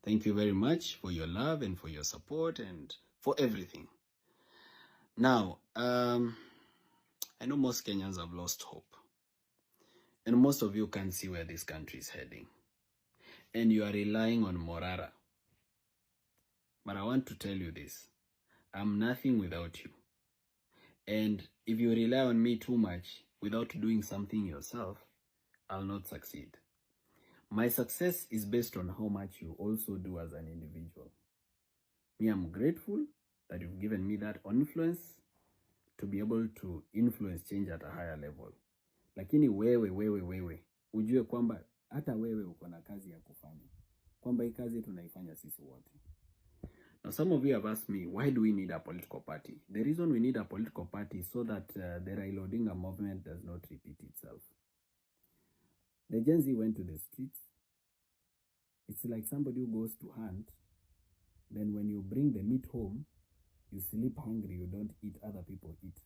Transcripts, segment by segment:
Thank you very much for your love and for your support and for everything. Now, I know most Kenyans have lost hope. And most of you can't see where this country is heading. And you are relying on Morara. But I want to tell you this. I'm nothing without you. And if you rely on me too much without doing something yourself, I'll not succeed. My success is based on how much you also do as an individual. Me, I'm grateful that you've given me that influence to be able to influence change at a higher level. Lakini wewe, ujue kwamba hata wewe uko na kazi ya kufanya. Kwamba hii kazi tunaifanya sisi wote. Now, some of you have asked me, why do we need a political party? The reason we need a political party is so that the Raila Odinga movement does not repeat itself. The Gen Z went to the streets. It's like somebody who goes to hunt. Then when you bring the meat home, you sleep hungry, you don't eat, other people eat.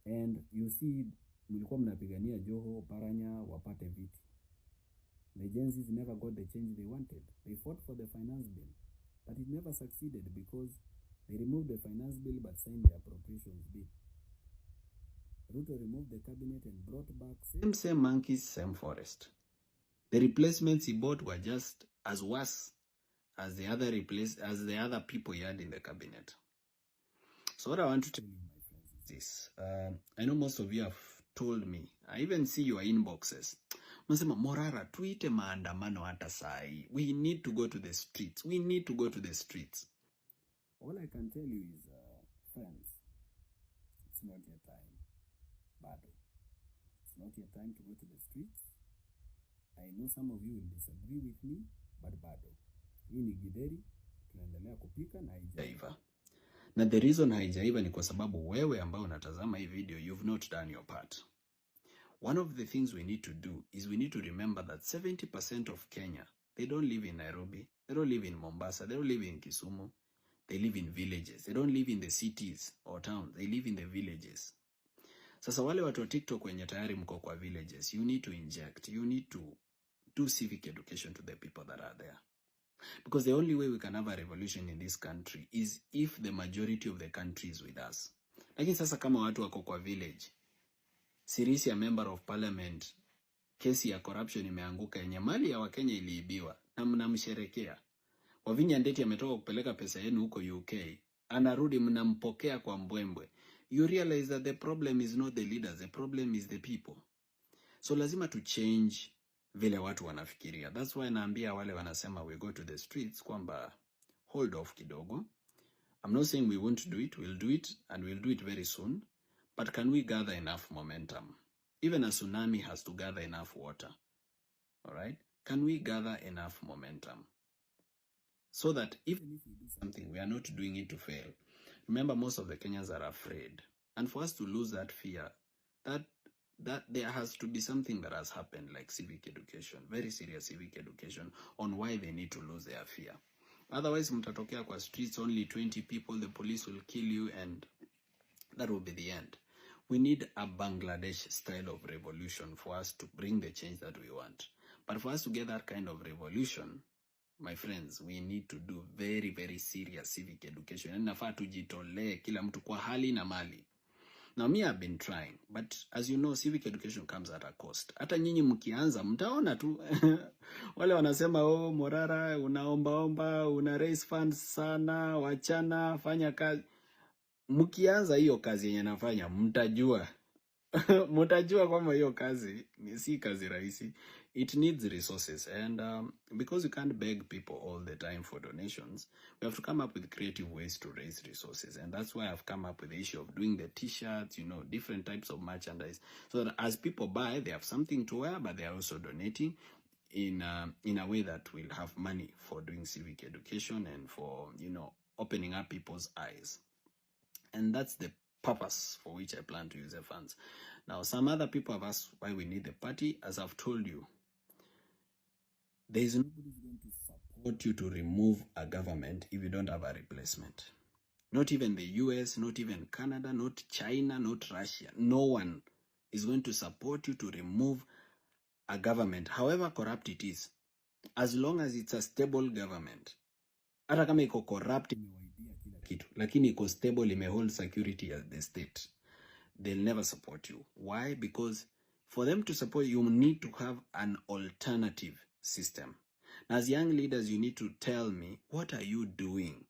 And you see, mlikuwa mnapigania Joho, Paranya, wapate viti. The Gen Zs never got the change they wanted. They fought for the finance bill. But it never succeeded because they removed the finance bill but signed the appropriations bill. Ruto removed the cabinet and brought back same monkeys, same forest. The replacements he bought were just as worse as the other people he had in the cabinet. So what I want to tell you, my friends, is this. I know most of you have told me. I even see your inboxes. Mnasema, Morara, tuite maandamano hata sai. We need to go to the streets. We need to go to the streets. All I can tell you is, friends, it's not your time. Bado. It's not your time to go to the streets. I know some of you will disagree with me, but bado. Hii ni githeri, tunaendelea kupika na haijaiva. Na the reason haijaiva ni kwa sababu wewe ambao unatazama hii video, you've not done your part. One of the things we need to do is we need to remember that 70% of Kenya, they don't live in Nairobi, they don't live in Mombasa, they don't live in Kisumu, they live in villages. They don't live in the cities or towns, they live in the villages. Sasa wale watu wa TikTok wenye tayari mko kwa villages, you need to inject, you need to do civic education to the people that are there. Because the only way we can have a revolution in this country is if the majority of the country is with us. Lakini sasa kama watu wako kwa village, Sirisi ya member of parliament, kesi ya corruption imeanguka yenye mali ya Wakenya iliibiwa na mnamsherekea. Wavinya Ndeti ametoka kupeleka pesa yenu huko UK, anarudi mnampokea kwa mbwembwe. You realize that the problem is not the leaders, the problem is the people. So lazima to change vile watu wanafikiria. That's why naambia wale wanasema we go to the streets kwamba hold off kidogo. I'm not saying we won't do it, we'll do it and we'll do it very soon. But can we gather enough momentum? Even a tsunami has to gather enough water. All right? Can we gather enough momentum? So that even if we do something, we are not doing it to fail. Remember, most of the Kenyans are afraid. And for us to lose that fear, that there has to be something that has happened, like civic education, very serious civic education on why they need to lose their fear. Otherwise, mtatokea kwa streets, only 20 people, the police will kill you, and that will be the end. We need a Bangladesh style of revolution for us to bring the change that we want. But for us to get that kind of revolution, my friends, we need to do very, very serious civic education. And nafaa tujitolee kila mtu kwa hali na mali. Now me, I've been trying, but as you know, civic education comes at a cost. Hata nyinyi mkianza, mtaona tu. Wale wanasema, oh, Morara, unaomba, una raise funds sana, wachana, fanya kazi. Mkianza hiyo kazi yenye nafanya, mtajua. Mtajua kwamba hiyo kazi si kazi rahisi. It needs resources, and because you can't beg people all the time for donations, we have to come up with creative ways to raise resources. And that's why I've come up with the issue of doing the t-shirts, you know, different types of merchandise, so that as people buy, they have something to wear, but they are also donating in a way that will have money for doing civic education and for, you know, opening up people's eyes. And that's the purpose for which I plan to use the funds. Now, some other people have asked why we need the party. As I've told you, there is nobody who's going to support you to remove a government if you don't have a replacement. Not even the US, not even Canada, not China, not Russia. No one is going to support you to remove a government, however corrupt it is. as long as it's a stable government, hata kama iko corrupt, imewaibia kila kitu, lakini iko stable, imehold security as the state, they'll never support you. Why? Because for them to support you, you need to have an alternative system. As young leaders, you need to tell me, what are you doing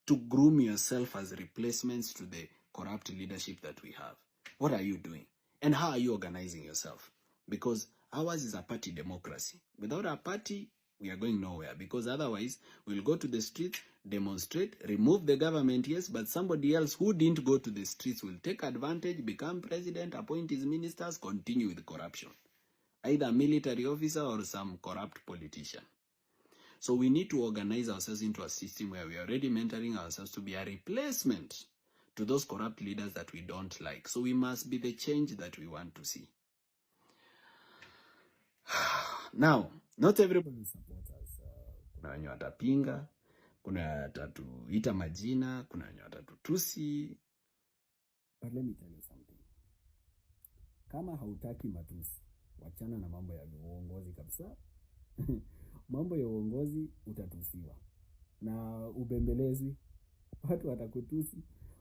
to groom yourself as replacements to the corrupt leadership that we have? What are you doing? And how are you organizing yourself? Because ours is a party democracy. Without a party, we are going nowhere. Because otherwise, we'll go to the streets, demonstrate, remove the government, yes, but somebody else who didn't go to the streets will take advantage, become president, appoint his ministers, continue with corruption. Either a military officer or some corrupt politician. So we need to organize ourselves into a system where we are already mentoring ourselves to be a replacement to those corrupt leaders that we don't like. So we must be the change that we want to see. Now, not everybody supports us. Kuna wenye watapinga, kuna watatuita majina, kuna wenye watatutusi. But let me tell you something. Kama hautaki matusi, wachana na mambo ya uongozi kabisa. Mambo ya uongozi utatusiwa na ubembelezi, watu watakutusi,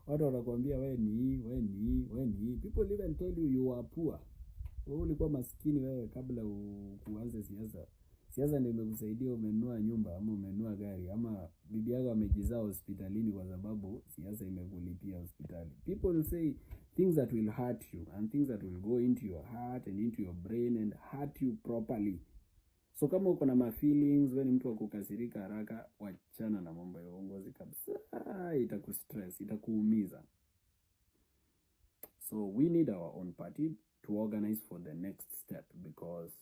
watu watakwambia wewe ni hii. People even tell you you are poor. Wewe ulikuwa maskini wewe kabla kuanza siasa. Siasa ndio imekusaidia umenunua nyumba ama umenunua gari ama bibi yako amejizaa hospitalini kwa sababu siasa imekulipia hospitali. People say things that will hurt you and things that will go into your heart and into your brain and hurt you properly. So kama uko na ma feelings, wewe ni mtu wa kukasirika haraka, wachana na mambo ya uongozi kabisa. Itakustress, itakuumiza. So we need our own party to organize for the next step, because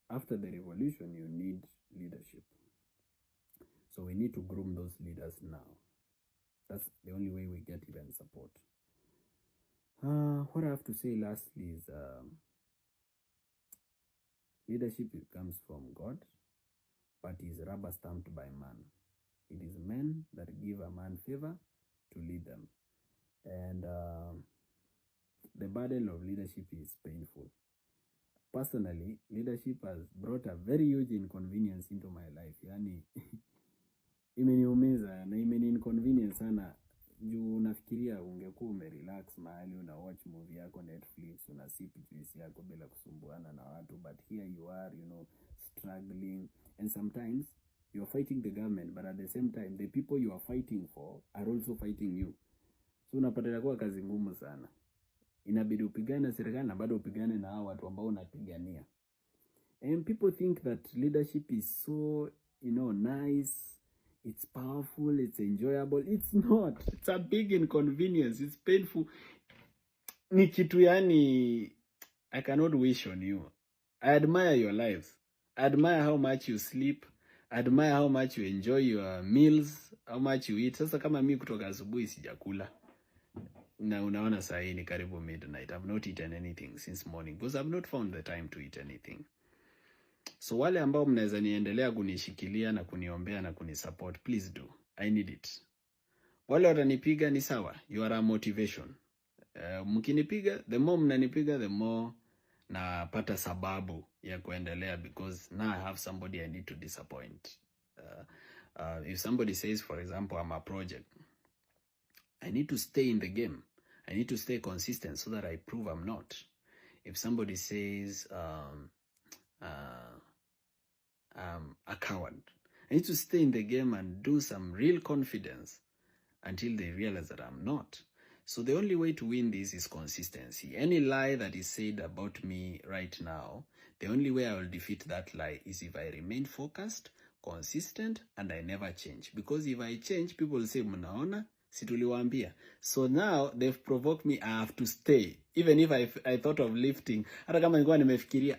after the revolution you need leadership. So we need to groom those leaders now. That's the only way we get even support. What I have to say lastly is leadership comes from God, but is rubber stamped by man. It is men that give a man favor to lead them. And the burden of leadership is painful. Personally, leadership has brought a very huge inconvenience into my life. Yani, imeniumiza na imeni-inconvenience sana. Juu nafikiria ungekuwa umerelax mahali una watch movie yako Netflix, una sip juice yako bila kusumbuana na watu, but here you are, struggling, and sometimes you are fighting the government, but at the same time the people you are fighting for are also fighting you. So unapata kuwa kazi ngumu sana. Inabidi upigane na serikali na bado upigane na hao watu ambao unapigania. And people think that leadership is so, nice, it's powerful, it's enjoyable. It's not. It's a big inconvenience. It's painful. Ni kitu yani, I cannot wish on you. I admire your lives. I admire how much you sleep. I admire how much you enjoy your meals, how much you eat. Sasa kama mimi kutoka asubuhi sijakula. Na unaona saa hii ni karibu midnight. I've not eaten anything since morning because I've not found the time to eat anything. So wale ambao mnaweza niendelea kunishikilia na kuniombea na kunisupport, please do. I need it. Wale watanipiga ni sawa. You are a motivation. Mkinipiga, the more mnanipiga, the more napata sababu ya kuendelea, because now I have somebody I need to disappoint. If somebody says, for example, I'm a project, I need to stay in the game. I need to stay consistent so that I prove I'm not. If somebody says I'm a coward, I need to stay in the game and do some real confidence until they realize that I'm not. So the only way to win this is consistency. Any lie that is said about me right now, the only way I will defeat that lie is if I remain focused, consistent, and I never change. Because if I change, people will say, mnaona, situliwaambia. So now they've provoked me, I have to stay. Even if I thought of lifting, hata kama nilikuwa nimefikiria,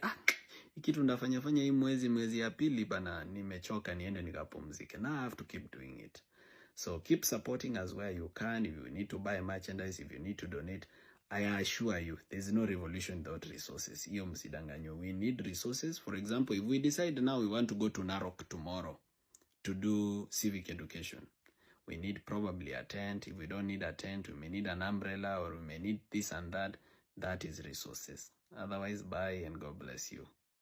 kitu ndafanya hii mwezi ya pili bana, nimechoka niende nikapumzike. Now I have to keep doing it. So keep supporting us where you can. If you need to buy merchandise, if you need to donate, I assure you, there's no revolution without resources. Iyo msidanganyo. We need resources. For example, if we decide now we want to go to Narok tomorrow to do civic education, we need probably a tent. If we don't need a tent, we may need an umbrella, or we may need this and that. That is resources. Otherwise, bye and God bless you.